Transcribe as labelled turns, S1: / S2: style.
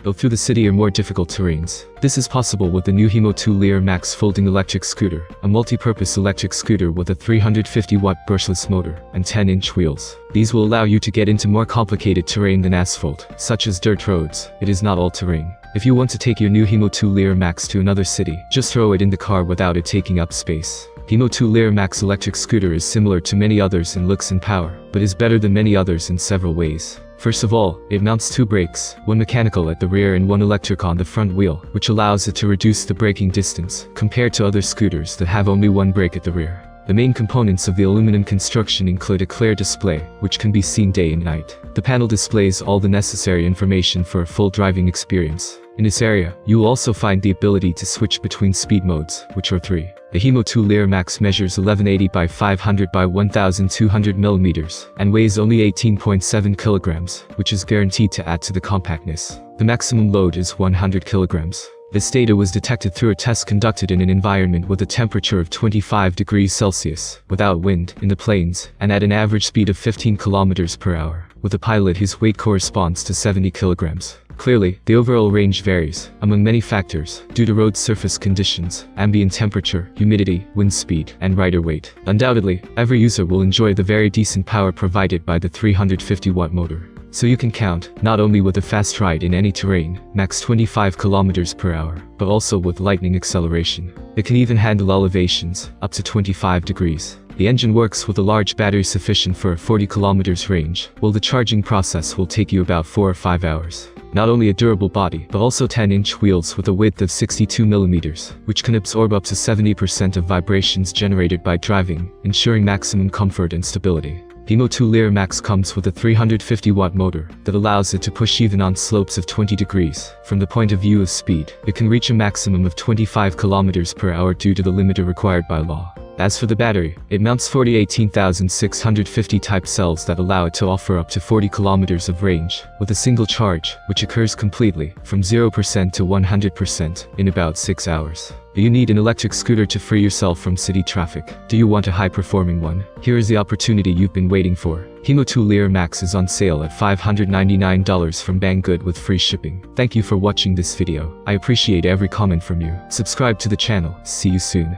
S1: go through the city or more difficult terrains. This is possible with the new Himo L2 Max folding electric scooter, a multi-purpose electric scooter with a 350-watt brushless motor and 10-inch wheels. These will allow you to get into more complicated terrain than asphalt, such as dirt roads. It is not all-terrain. If you want to take your new Himo L2 Max to another city, just throw it in the car without it taking up space. Himo L2 Max electric scooter is similar to many others in looks and power, but is better than many others in several ways. First of all, it mounts 2 brakes, one mechanical at the rear and one electric on the front wheel, which allows it to reduce the braking distance, compared to other scooters that have only one brake at the rear. The main components of the aluminum construction include a clear display, which can be seen day and night. The panel displays all the necessary information for a full driving experience. In this area, you will also find the ability to switch between speed modes, which are 3. The Himo L2 Max measures 1180 by 500 by 1200 mm and weighs only 18.7 kilograms, which is guaranteed to add to the compactness. The maximum load is 100 kilograms. This data was detected through a test conducted in an environment with a temperature of 25 degrees Celsius, without wind, in the plains, and at an average speed of 15 kilometers per hour, with a pilot whose weight corresponds to 70 kilograms. Clearly, the overall range varies, among many factors, due to road surface conditions, ambient temperature, humidity, wind speed, and rider weight. Undoubtedly, every user will enjoy the very decent power provided by the 350-watt motor. So you can count, not only with a fast ride in any terrain, max 25 km per hour, but also with lightning acceleration. It can even handle elevations, up to 25 degrees. The engine works with a large battery sufficient for a 40 km range, while the charging process will take you about 4 or 5 hours. Not only a durable body, but also 10-inch wheels with a width of 62 mm, which can absorb up to 70% of vibrations generated by driving, ensuring maximum comfort and stability. Himo L2 Max comes with a 350-watt motor that allows it to push even on slopes of 20 degrees. From the point of view of speed, it can reach a maximum of 25 km per hour due to the limiter required by law. As for the battery, it mounts 40 18,650 type cells that allow it to offer up to 40 kilometers of range, with a single charge, which occurs completely, from 0% to 100%, in about 6 hours. Do you need an electric scooter to free yourself from city traffic? Do you want a high-performing one? Here is the opportunity you've been waiting for. Himo L2 Max is on sale at $599 from Banggood with free shipping. Thank you for watching this video. I appreciate every comment from you. Subscribe to the channel. See you soon.